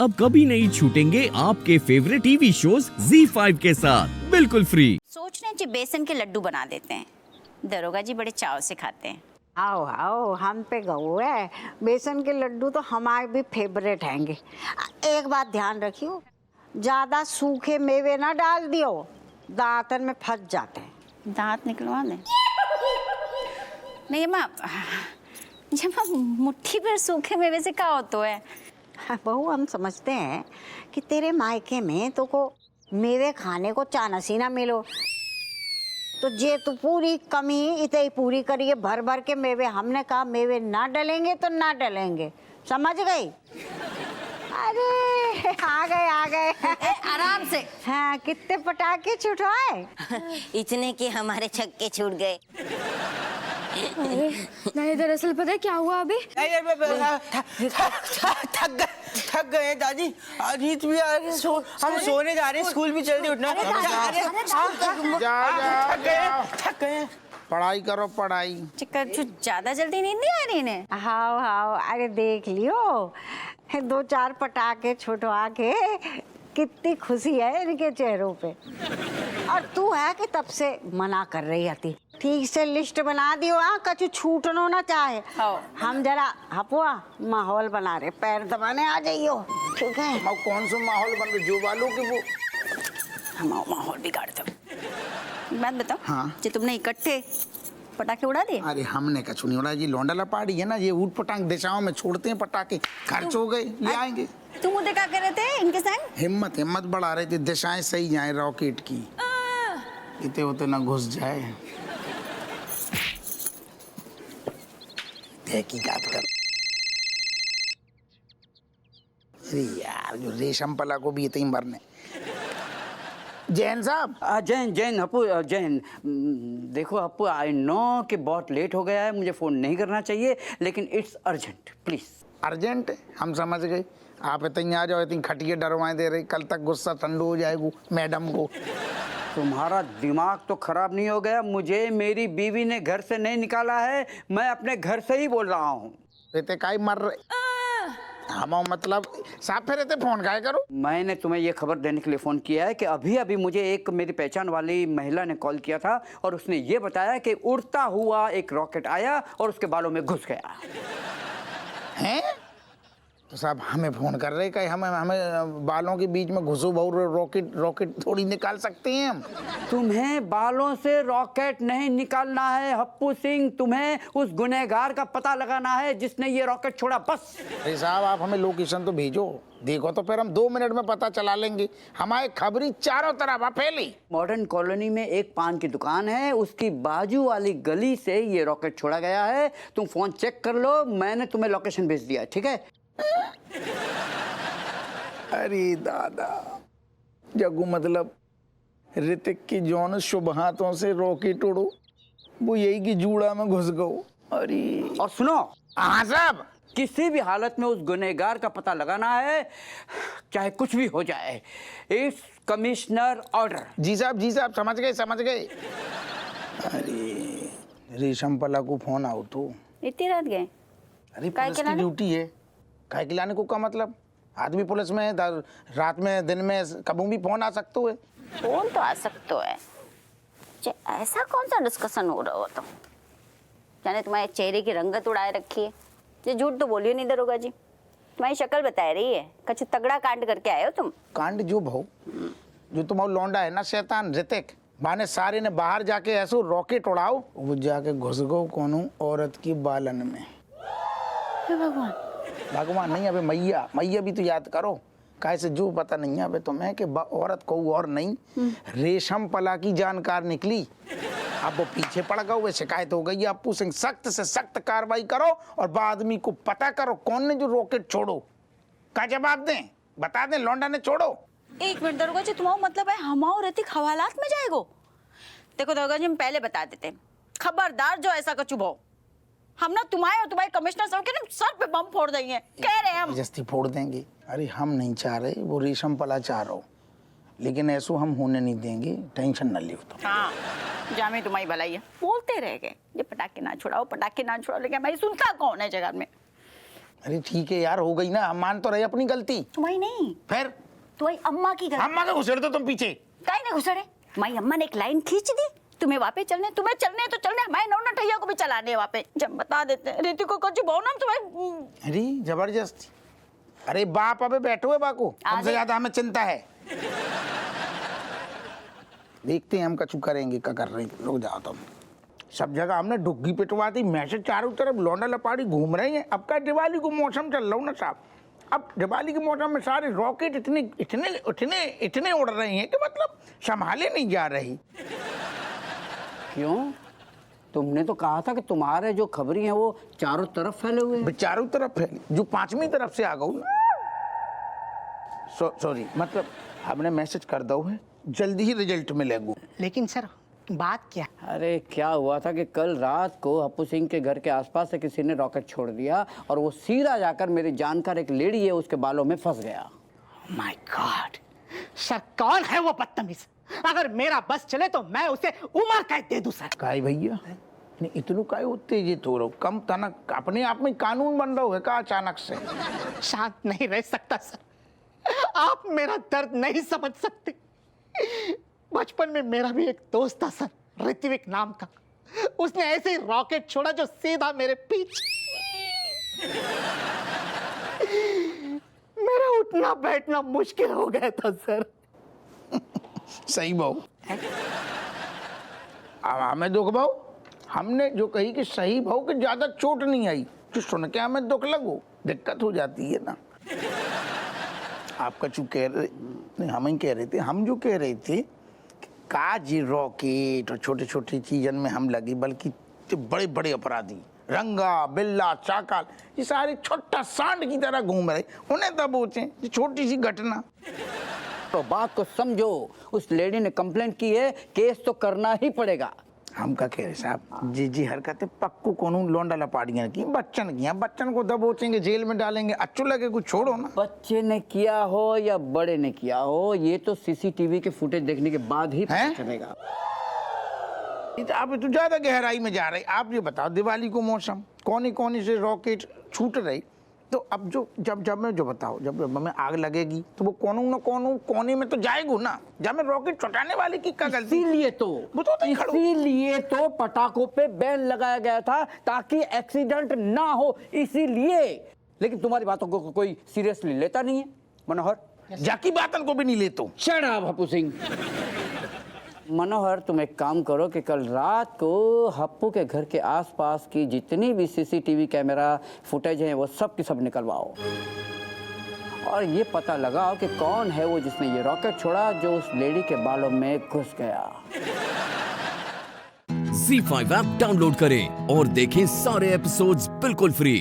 अब कभी नहीं छूटेंगे आपके फेवरेट टीवी शोज ZEE5 के साथ बिल्कुल फ्री। सोच रहे हैं जी बेसन के लड्डू बना देते हैं। दरोगा जी बड़े चाव से खाते हैं। आओ आओ, हम पे गऊ है। बेसन के लड्डू तो हमारे भी फेवरेट हैंगे। एक बात ध्यान रखियो, ज्यादा सूखे मेवे ना डाल दियो, दांतन में फंस जाते हैं। दांत निकलवा दें? नहीं माँ, जब हम मुट्ठी भर सूखे मेवे से क्या होता है? बहू, हम समझते हैं कि तेरे मायके में तो को मेवे खाने को चानस ही ना मिलो, तो जे तू पूरी कमी इतनी पूरी करिए भर भर के मेवे। हमने कहा मेवे ना डलेंगे तो ना डलेंगे, समझ गई? अरे आ गए आराम से। हाँ, कितने पटाखे छुटवाए? इतने के हमारे छक्के छूट गए। नहीं, दरअसल पता है क्या हुआ अभी? थक गए दादी। नींद भी आ रही है, हम सोने जा रहे हैं, स्कूल भी जल्दी उठना। थक गए। पढ़ाई करो पढ़ाई। चिक्कर ज्यादा जल्दी नींद नहीं आ रही इन्हें? हाँ हाँ, अरे देख लियो, 2-4 पटाखे छुटवा के कितनी खुशी है इनके चेहरों पे। और तू है कि तब से मना कर रही थी, ठीक से लिस्ट बना दियो, कछु छूटनो ना चाहे। हम जरा हपुआ माहौल बना रहे, पैर दबाने आ जाइयो, ठीक है? कौन सा माहौल बन रहा, जो वालों के वो हम माहौल बिगाड़ दो। बात बताओ, हाँ? जी तुमने इकट्ठे पटाखे उड़ा दिए? अरे हमने कछु नहीं उड़ा जी, लौंडा पहाड़ी है ना, ये ऊट पटांग दिशाओं में छोड़ते हैं पटाखे, खर्च हो गए, ले आएंगे। तुम उधर क्या कर रहे थे इनके संग? हिम्मत बढ़ा रहे थे, दिशाएं सही जाए रॉकेट की, इतने होते ना घुस जाए। तहकीकात कर। अरे यार, जो रेशम पला को भी इतनी मरने। जैन साहब। जैन हप्पू, जैन देखो हप्पू, आई नो कि बहुत लेट हो गया है, मुझे फ़ोन नहीं करना चाहिए, लेकिन इट्स अर्जेंट, प्लीज़। अर्जेंट? हम समझ गए, आप इतनी आ जाओ, इतनी खटिए डरवाएं दे रही, कल तक गुस्सा ठंडू हो जाएगा मैडम को। तुम्हारा दिमाग तो खराब नहीं हो गया? मुझे मेरी बीवी ने घर से नहीं निकाला है, मैं अपने घर से ही बोल रहा हूँ। इतने काई मर रहे हम, मतलब साफ फिर इतने फोन काहे करो। मैंने तुम्हें ये खबर देने के लिए फ़ोन किया है कि अभी अभी मुझे एक मेरी पहचान वाली महिला ने कॉल किया था और उसने ये बताया कि उड़ता हुआ एक रॉकेट आया और उसके बालों में घुस गया। हैं? तो साहब हमें फोन कर रहे कि हमें बालों के बीच में घुसो बहु रॉकेट थोड़ी निकाल सकते हैं हम। तुम्हें बालों से रॉकेट नहीं निकालना है हप्पू सिंह, तुम्हें उस गुनहगार का पता लगाना है जिसने ये रॉकेट छोड़ा, बस। अरे साहब, आप हमें लोकेशन तो भेजो, देखो तो फिर हम 2 मिनट में पता चला लेंगे। हमारी खबरी चारों तरफ फैली। मॉडर्न कॉलोनी में एक पान की दुकान है, उसकी बाजू वाली गली से ये रॉकेट छोड़ा गया है। तुम फोन चेक कर लो, मैंने तुम्हें लोकेशन भेज दिया, ठीक है? अरे दादा, जग्गू मतलब ऋतिक की जौन शुभ हाथों से रॉकेट उड़ो, वो यही की जूड़ा में घुस गओ। अरे और सुनो, हाँ साहब, किसी भी हालत में उस गुनहगार का पता लगाना है, चाहे कुछ भी हो जाए। It's commissioner order. जी साहब, समझ गए। अरे रेशम पला को फोन आओ तो। इतनी रात गए? अरे पुलिस की ड्यूटी है, काय के लाने को का मतलब, आदमी पुलिस में रात में दिन में कभी भी फोन आ सकते है। फोन तो आ सकता है। ऐसा कौन सा डिस्कशन हो रहा हो तो? जाने तुम्हारे चेहरे की रंगत उड़ाए रखी है। ये झूठ तो बोलियो नहीं दरोगा जी, तुम्हारी शक्ल बता रही है। कुछ तगड़ा कांड करके आए हो तुम। कांड जो भाऊ, जो तुम्हारा लौंडा है ना शैतान ऋतिक, माने सारे ने बाहर जाके ऐसो रॉकेट उड़ाओ, वो जाके घुस गो कोनो औरत की बालन में। भगवान नहीं, अबे मैया भी तो याद करो, कैसे जो पता नहीं है तुम्हें कि औरत को और नहीं, रेशम पला की जानकार निकली। अब वो पीछे पड़ गए, वो शिकायत हो गई। अप्पू सिंह सख्त से सख्त कार्रवाई करो और आदमी को पता करो कौन ने जो रॉकेट छोड़ो, का जवाब दें, बता दें लौंडा ने छोड़ो। एक मिनट दरोगा जी, तुम्हारा मतलब है हमारा ऋतिक हवालात में जाएगो? देखो दरोगा जी, हम पहले बता देते, खबरदार जो ऐसा कछु हो, हम ना तुम्हारे और तुम्हारे कमिश्नर साहब के ना सर पे बम फोड़ देंगे, कह रहे हैं हम। जस्ती फोड़ देंगे? अरे हम नहीं चाह रहे, वो रेशम पला चाह रहा हो, लेकिन ऐसो हम होने नहीं देंगे, टेंशन न लियो। तो हाँ, जामे तुम्हारी भलाई है, बोलते रह गए ये पटाखे ना छुड़ाओ, लेकिन हमारी सुनता कौन है जगह में? अरे ठीक है यार, हो गई ना, हम मान तो रहे अपनी गलती। तुम्हारी नहीं, फिर तुम्हारी अम्मा की गलती। अम्मा के घुसड़ दो तुम पीछे। काहे नहीं घुसड़े? माई अम्मा ने एक लाइन खींच दी, तुम्हें वहाँ पे चलने, तुम्हें चलने तो चलने, हमारे नौना ठैया को भी चलाने वहाँ पे। जब बता देते हैं रीति को कुछ बहु ना तुम्हें। अरे जबरदस्ती। अरे बाप अबे बैठो है बाको, हमसे ज्यादा हमें चिंता है। देखते हैं हम कछु करेंगे, क्या कर रहे हैं। रुक जाओ तुम। सब जगह हमने डुग्गी पिटवा दी, मैसेज चारों तरफ लौंडा लपाड़ी घूम रहे हैं। अब का दिवाली को मौसम चल रहा हूँ ना साहब, अब दिवाली के मौसम में सारे रॉकेट इतने इतने इतने इतने उड़ रहे हैं कि मतलब संभाले नहीं जा रही। क्यों? तुमने तो कहा था कि तुम्हारे जो खबरी हैं वो चारों तरफ फैले हुए हैं। चारों तरफ फैली, जो पांचवी तरफ से आ गऊ। सॉरी, मतलब हमने मैसेज कर दो है, जल्दी ही रिजल्ट मिलेगा। लेकिन सर बात क्या? अरे क्या हुआ था कि कल रात को हप्पू सिंह के घर के आसपास से किसी ने रॉकेट छोड़ दिया और वो सीधा जाकर मेरी जानकार एक लेडी है उसके बालों में फंस गया। माय गॉड सर, कौन है वो बदतमीज? अगर मेरा बस चले तो मैं उसे उम्र कैद दे दूं सर। काय भैया इतनो काय उत्तेजित हो रहो, कम तनक अपने आप में कानून बन रहा है का अचानक से? शांत नहीं रह सकता सर, आप मेरा दर्द नहीं समझ सकते। बचपन में मेरा भी एक दोस्त था सर, ऋत्विक नाम का। उसने ऐसे ही रॉकेट छोड़ा जो सीधा मेरे पीछे। मेरा उठना बैठना मुश्किल हो गया था सर। सही बहू, अब हमें दुख भाव, हमने जो कही कि सही भाव कि ज्यादा चोट नहीं आई, जो सुन के हमें दुख लगो, दिक्कत हो जाती है ना। आपका जो कह रहे नहीं, हम ही कह रहे थे, हम जो कह रहे थे काज रॉकेट और छोटे छोटे चीजन में हम लगी, बल्कि जो बड़े बड़े अपराधी रंगा बिल्ला चाकाल ये सारे छोटा सांड की तरह घूम रहे, उन्हें तब पूछे छोटी सी घटना। तो बात को समझो, उस लेडी ने कंप्लेंट की है, केस तो करना ही पड़ेगा। हम क्या कह रहे साहब, जी हरकतें पक्कू कानून लौंडा लपाड़ियां की, बच्चन की, बच्चन को दबोचेंगे, जेल में डालेंगे, अच्छू लगे कुछ छोड़ो ना। बच्चे ने किया हो या बड़े ने किया हो, ये तो सीसीटीवी के फुटेज देखने के बाद ही पता चलेगा। आप तो ज्यादा गहराई में जा रहे। आप ये बताओ, दिवाली को मौसम कोने से रॉकेट छूट रही, तो अब जो जब मैं जो बताओ, जब हमें आग लगेगी तो वो कोने में तो जाएगो ना, जब मैं रॉकेट छुटाने वाले की क्या गलती? इसीलिए तो पटाखों पे बैन लगाया गया था ताकि एक्सीडेंट ना हो, इसीलिए। लेकिन तुम्हारी बातों को कोई सीरियसली लेता नहीं है मनोहर। जाकी बातन को भी नहीं लेतो। Shut up Happu Singh. मनोहर, तुम एक काम करो कि कल रात को हप्पू के घर के आसपास की जितनी भी सीसीटीवी कैमरा फुटेज हैं वो सब की सब निकलवाओ और ये पता लगाओ कि कौन है वो जिसने ये रॉकेट छोड़ा जो उस लेडी के बालों में घुस गया। ZEE5 ऐप डाउनलोड करें और देखें सारे एपिसोड्स बिल्कुल फ्री।